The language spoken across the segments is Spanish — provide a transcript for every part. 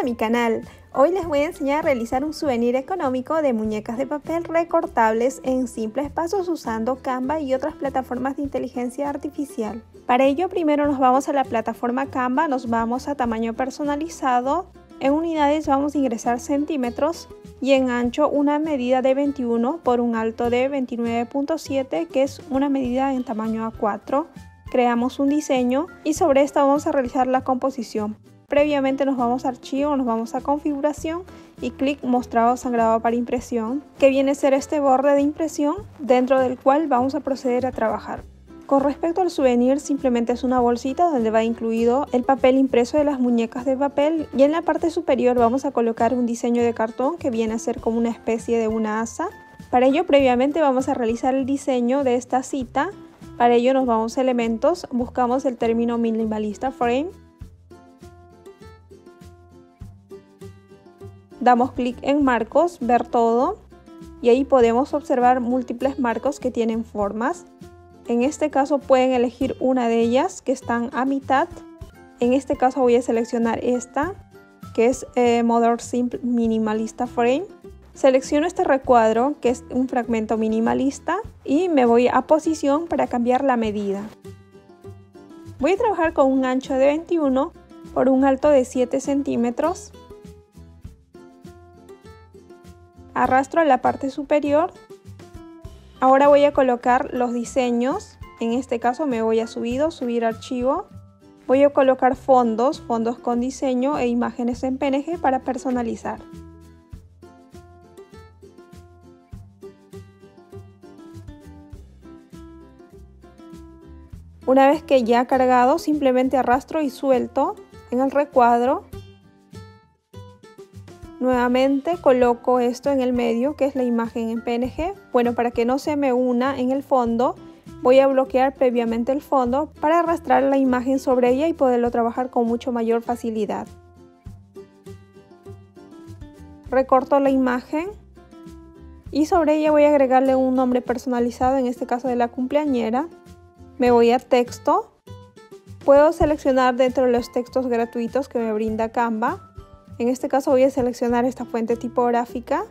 a mi canal. Hoy les voy a enseñar a realizar un souvenir económico de muñecas de papel recortables en simples pasos usando Canva y otras plataformas de inteligencia artificial. Para ello primero nos vamos a la plataforma Canva, nos vamos a tamaño personalizado, en unidades vamos a ingresar centímetros y en ancho una medida de 21 por un alto de 29.7 que es una medida en tamaño A4. Creamos un diseño y sobre esta vamos a realizar la composición. Previamente nos vamos a archivo, nos vamos a configuración y clic mostrado sangrado para impresión, que viene a ser este borde de impresión dentro del cual vamos a proceder a trabajar. Con respecto al souvenir, simplemente es una bolsita donde va incluido el papel impreso de las muñecas de papel y en la parte superior vamos a colocar un diseño de cartón que viene a ser como una especie de una asa. Para ello previamente vamos a realizar el diseño de esta cita. Para ello nos vamos a elementos, buscamos el término minimalista frame. Damos clic en marcos, ver todo y ahí podemos observar múltiples marcos que tienen formas. En este caso pueden elegir una de ellas que están a mitad. En este caso voy a seleccionar esta que es Modern Simple Minimalista Frame. Selecciono este recuadro que es un fragmento minimalista y me voy a posición para cambiar la medida. Voy a trabajar con un ancho de 21 por un alto de 7 centímetros. Arrastro a la parte superior. Ahora voy a colocar los diseños. En este caso me voy a subir archivo. Voy a colocar fondos con diseño e imágenes en PNG para personalizar. Una vez que ya ha cargado, simplemente arrastro y suelto en el recuadro. Nuevamente coloco esto en el medio, que es la imagen en PNG. Bueno, para que no se me una en el fondo, voy a bloquear previamente el fondo para arrastrar la imagen sobre ella y poderlo trabajar con mucho mayor facilidad. Recorto la imagen y sobre ella voy a agregarle un nombre personalizado, en este caso de la cumpleañera. Me voy a texto. Puedo seleccionar dentro de los textos gratuitos que me brinda Canva. En este caso voy a seleccionar esta fuente tipográfica.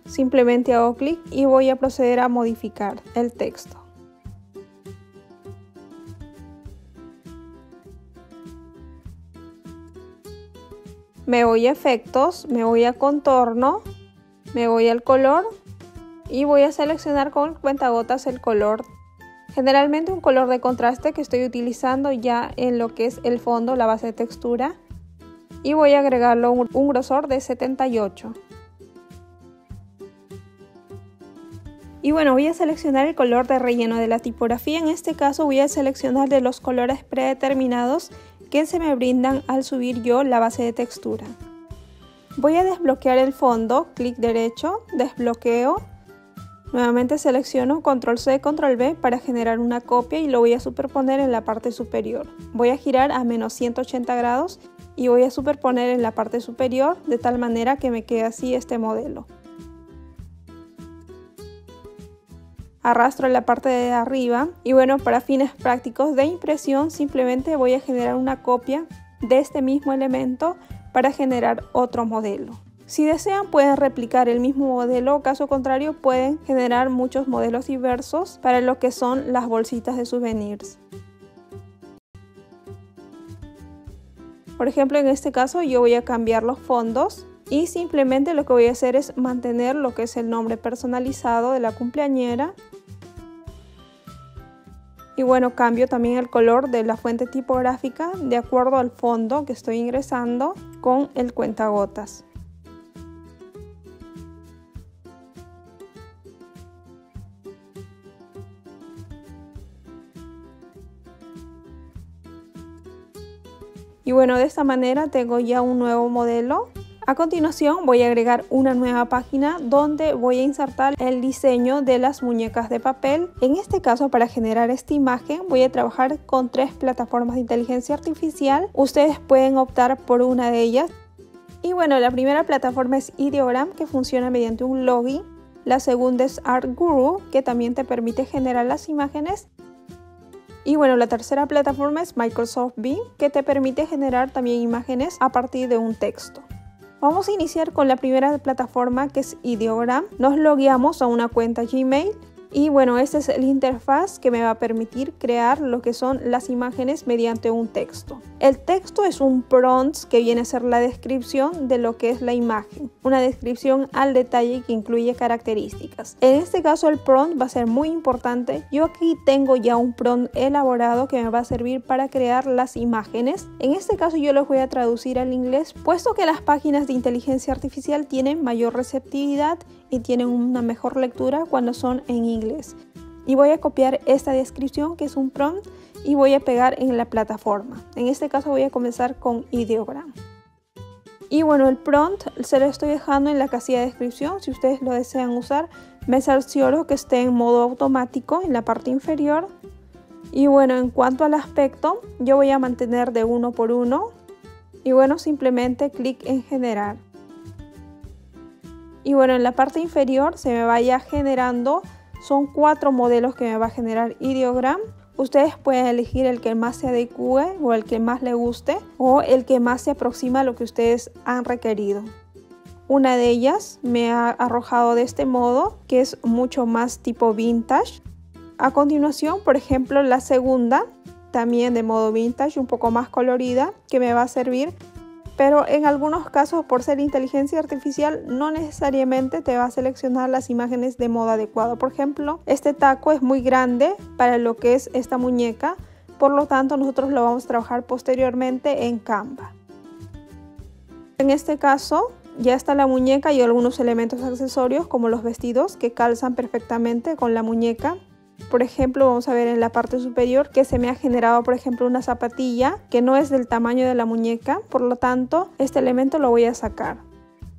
Simplemente hago clic y voy a proceder a modificar el texto. Me voy a efectos, me voy a contorno, me voy al color y voy a seleccionar con cuentagotas el color. Generalmente un color de contraste que estoy utilizando ya en lo que es el fondo, la base de textura. Y voy a agregarle un grosor de 78. Y bueno, voy a seleccionar el color de relleno de la tipografía. En este caso voy a seleccionar de los colores predeterminados que se me brindan al subir yo la base de textura. Voy a desbloquear el fondo, clic derecho, desbloqueo. Nuevamente selecciono Control C, Control V para generar una copia y lo voy a superponer en la parte superior. Voy a girar a menos 180 grados y voy a superponer en la parte superior de tal manera que me quede así este modelo. Arrastro en la parte de arriba y bueno, para fines prácticos de impresión simplemente voy a generar una copia de este mismo elemento para generar otro modelo. Si desean pueden replicar el mismo modelo o caso contrario pueden generar muchos modelos diversos para lo que son las bolsitas de souvenirs. Por ejemplo, en este caso yo voy a cambiar los fondos y simplemente lo que voy a hacer es mantener lo que es el nombre personalizado de la cumpleañera. Y bueno, cambio también el color de la fuente tipográfica de acuerdo al fondo que estoy ingresando con el cuentagotas. Y bueno, de esta manera tengo ya un nuevo modelo. A continuación voy a agregar una nueva página donde voy a insertar el diseño de las muñecas de papel. En este caso, para generar esta imagen voy a trabajar con 3 plataformas de inteligencia artificial. Ustedes pueden optar por una de ellas. Y bueno, la primera plataforma es Ideogram, que funciona mediante un login. La segunda es Art Guru, que también te permite generar las imágenes. Y bueno, la tercera plataforma es Microsoft Bing, que te permite generar también imágenes a partir de un texto. Vamos a iniciar con la primera plataforma, que es Ideogram. Nos logueamos a una cuenta Gmail. Y bueno, este es el interfaz que me va a permitir crear lo que son las imágenes mediante un texto. El texto es un prompt que viene a ser la descripción de lo que es la imagen. Una descripción al detalle que incluye características. En este caso el prompt va a ser muy importante. Yo aquí tengo ya un prompt elaborado que me va a servir para crear las imágenes. En este caso yo los voy a traducir al inglés, puesto que las páginas de inteligencia artificial tienen mayor receptividad y tienen una mejor lectura cuando son en inglés. Y voy a copiar esta descripción, que es un prompt, y voy a pegar en la plataforma. En este caso voy a comenzar con Ideogram. Y bueno, el prompt se lo estoy dejando en la casilla de descripción. Si ustedes lo desean usar, me cercioro que esté en modo automático en la parte inferior. Y bueno, en cuanto al aspecto, yo voy a mantener de 1 por 1. Y bueno, simplemente clic en generar. Y bueno, en la parte inferior se me vaya generando, son 4 modelos que me va a generar Ideogram. Ustedes pueden elegir el que más se adecue o el que más le guste o el que más se aproxima a lo que ustedes han requerido. Una de ellas me ha arrojado de este modo, que es mucho más tipo vintage. A continuación, por ejemplo, la segunda, también de modo vintage, un poco más colorida, que me va a servir. Pero en algunos casos, por ser inteligencia artificial, no necesariamente te va a seleccionar las imágenes de modo adecuado. Por ejemplo, este taco es muy grande para lo que es esta muñeca, por lo tanto nosotros lo vamos a trabajar posteriormente en Canva. En este caso ya está la muñeca y algunos elementos accesorios como los vestidos que calzan perfectamente con la muñeca. Por ejemplo, vamos a ver en la parte superior que se me ha generado, por ejemplo, una zapatilla que no es del tamaño de la muñeca, por lo tanto, este elemento lo voy a sacar.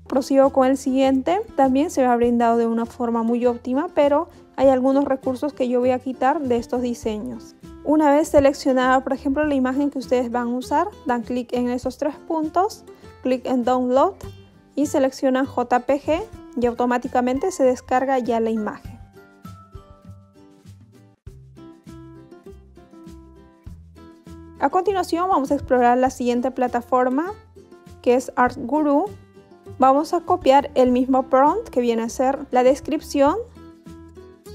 Prosigo con el siguiente, también se me ha brindado de una forma muy óptima, pero hay algunos recursos que yo voy a quitar de estos diseños. Una vez seleccionada, por ejemplo, la imagen que ustedes van a usar, dan clic en esos 3 puntos, clic en Download y seleccionan JPG y automáticamente se descarga ya la imagen. A continuación vamos a explorar la siguiente plataforma, que es Artguru. Vamos a copiar el mismo prompt que viene a ser la descripción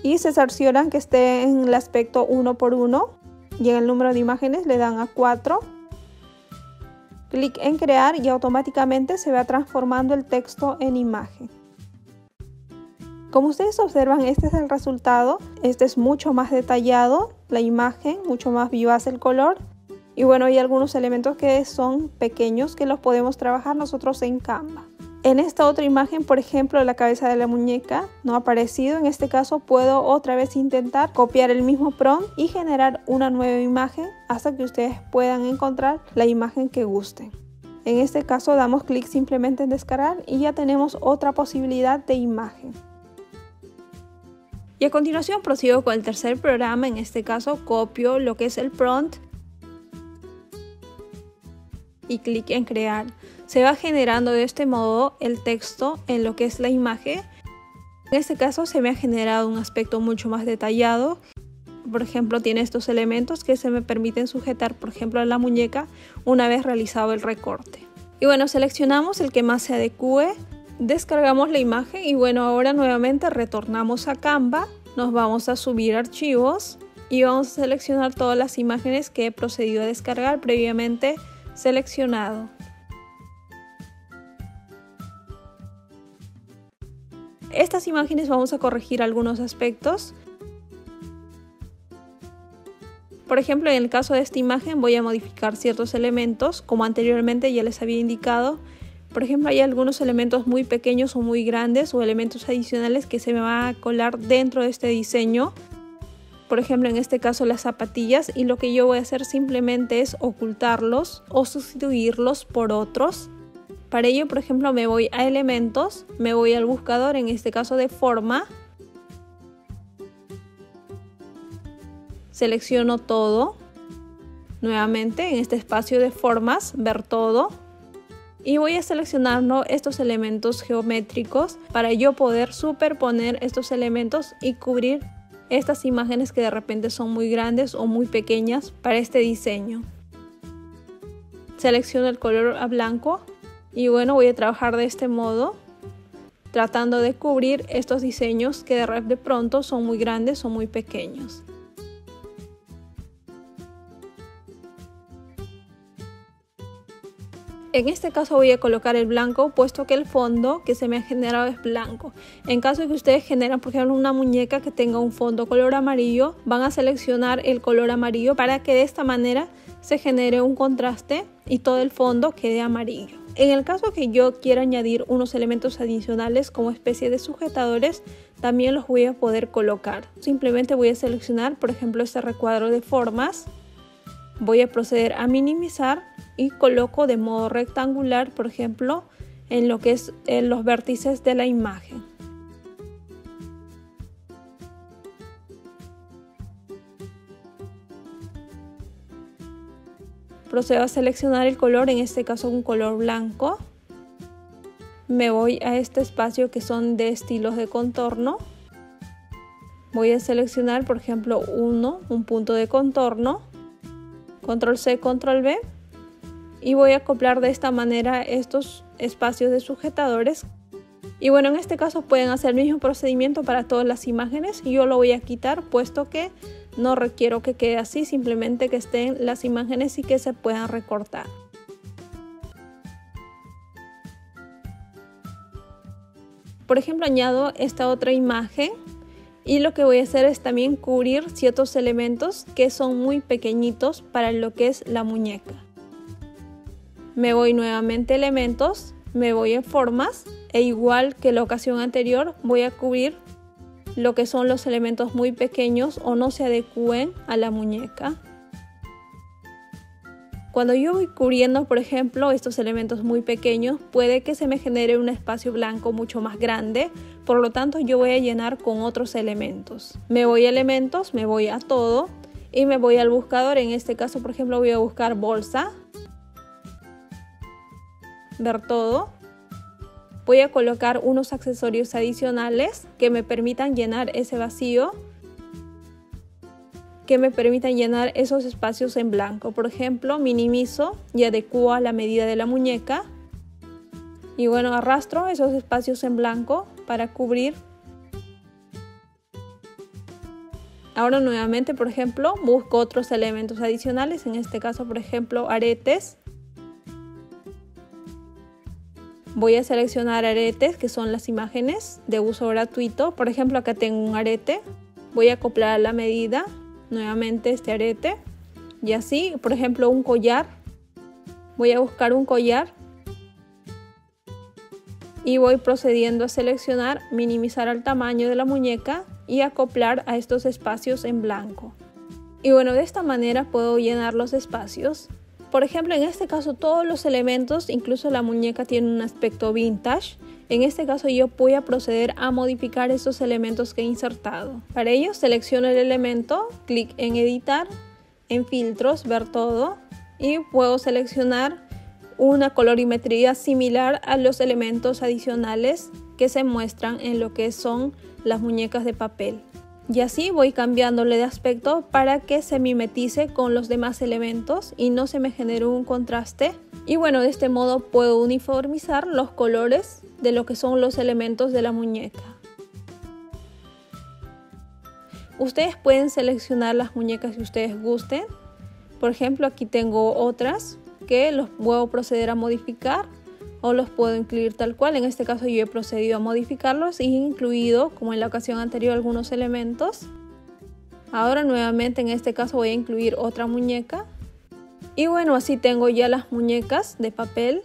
y se cercioran que esté en el aspecto 1 por 1 y en el número de imágenes le dan a 4. Clic en crear y automáticamente se va transformando el texto en imagen. Como ustedes observan, este es el resultado. Este es mucho más detallado, la imagen, mucho más vivaz el color. Y bueno, hay algunos elementos que son pequeños que los podemos trabajar nosotros en Canva. En esta otra imagen, por ejemplo, la cabeza de la muñeca no ha aparecido. En este caso puedo otra vez intentar copiar el mismo prompt y generar una nueva imagen hasta que ustedes puedan encontrar la imagen que gusten. En este caso damos clic simplemente en descargar y ya tenemos otra posibilidad de imagen. Y a continuación prosigo con el tercer programa. En este caso copio lo que es el prompt y clic en crear. Se va generando de este modo el texto en lo que es la imagen. En este caso se me ha generado un aspecto mucho más detallado. Por ejemplo, tiene estos elementos que se me permiten sujetar, por ejemplo, a la muñeca una vez realizado el recorte. Y bueno, seleccionamos el que más se adecue, descargamos la imagen y bueno, ahora nuevamente retornamos a Canva. Nos vamos a subir archivos y vamos a seleccionar todas las imágenes que he procedido a descargar previamente seleccionado. Estas imágenes vamos a corregir algunos aspectos. Por ejemplo, en el caso de esta imagen voy a modificar ciertos elementos, como anteriormente ya les había indicado. Por ejemplo, hay algunos elementos muy pequeños o muy grandes o elementos adicionales que se me van a colar dentro de este diseño. Por ejemplo, en este caso las zapatillas, y lo que yo voy a hacer simplemente es ocultarlos o sustituirlos por otros. Para ello, por ejemplo, me voy a elementos, me voy al buscador, en este caso de forma. Selecciono todo. Nuevamente en este espacio de formas, ver todo. Y voy a seleccionar estos elementos geométricos para yo poder superponer estos elementos y cubrir estas imágenes que de repente son muy grandes o muy pequeñas para este diseño. Selecciono el color a blanco y bueno, voy a trabajar de este modo, tratando de cubrir estos diseños que de pronto son muy grandes o muy pequeños. En este caso voy a colocar el blanco, puesto que el fondo que se me ha generado es blanco. En caso de que ustedes generen, por ejemplo, una muñeca que tenga un fondo color amarillo, van a seleccionar el color amarillo para que de esta manera se genere un contraste y todo el fondo quede amarillo. En el caso que yo quiera añadir unos elementos adicionales como especie de sujetadores, también los voy a poder colocar. Simplemente voy a seleccionar, por ejemplo, este recuadro de formas. Voy a proceder a minimizar y coloco de modo rectangular, por ejemplo, en lo que es los vértices de la imagen. Procedo a seleccionar el color, en este caso un color blanco. Me voy a este espacio que son de estilos de contorno. Voy a seleccionar, por ejemplo, un punto de contorno. Control C, Control V. Y voy a acoplar de esta manera estos espacios de sujetadores. Y bueno, en este caso pueden hacer el mismo procedimiento para todas las imágenes. Yo lo voy a quitar puesto que no requiero que quede así, simplemente que estén las imágenes y que se puedan recortar. Por ejemplo, añado esta otra imagen y lo que voy a hacer es también cubrir ciertos elementos que son muy pequeñitos para lo que es la muñeca. Me voy nuevamente a elementos, me voy en formas e igual que la ocasión anterior voy a cubrir lo que son los elementos muy pequeños o no se adecúen a la muñeca. Cuando yo voy cubriendo, por ejemplo, estos elementos muy pequeños, puede que se me genere un espacio blanco mucho más grande, por lo tanto yo voy a llenar con otros elementos. Me voy a elementos, me voy a todo y me voy al buscador. En este caso, por ejemplo, voy a buscar bolsa, ver todo. Voy a colocar unos accesorios adicionales que me permitan llenar ese vacío, que me permitan llenar esos espacios en blanco. Por ejemplo, minimizo y adecuo a la medida de la muñeca. Y bueno, arrastro esos espacios en blanco para cubrir. Ahora nuevamente, por ejemplo, busco otros elementos adicionales. En este caso, por ejemplo, aretes. Voy a seleccionar aretes, que son las imágenes de uso gratuito. Por ejemplo, acá tengo un arete. Voy a acoplar a la medida nuevamente este arete. Y así, por ejemplo, un collar. Voy a buscar un collar. Y voy procediendo a seleccionar, minimizar el tamaño de la muñeca y acoplar a estos espacios en blanco. Y bueno, de esta manera puedo llenar los espacios. Por ejemplo, en este caso todos los elementos, incluso la muñeca, tiene un aspecto vintage. En este caso yo voy a proceder a modificar estos elementos que he insertado. Para ello selecciono el elemento, clic en editar, en filtros, ver todo y puedo seleccionar una colorimetría similar a los elementos adicionales que se muestran en lo que son las muñecas de papel. Y así voy cambiándole de aspecto para que se mimetice con los demás elementos y no se me genere un contraste. Y bueno, de este modo puedo uniformizar los colores de lo que son los elementos de la muñeca. Ustedes pueden seleccionar las muñecas que ustedes gusten. Por ejemplo, aquí tengo otras que los puedo proceder a modificar o los puedo incluir tal cual. En este caso yo he procedido a modificarlos y he incluido, como en la ocasión anterior, algunos elementos. Ahora nuevamente en este caso voy a incluir otra muñeca. Y bueno, así tengo ya las muñecas de papel.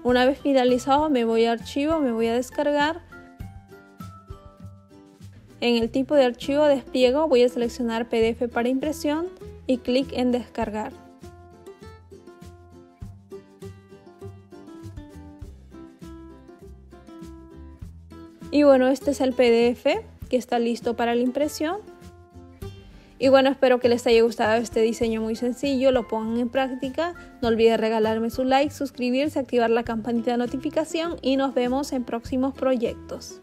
Una vez finalizado me voy a archivo, me voy a descargar. En el tipo de archivo despliego voy a seleccionar PDF para impresión y clic en descargar. Y bueno, este es el PDF que está listo para la impresión. Y bueno, espero que les haya gustado este diseño muy sencillo, lo pongan en práctica. No olviden regalarme su like, suscribirse, activar la campanita de notificación y nos vemos en próximos proyectos.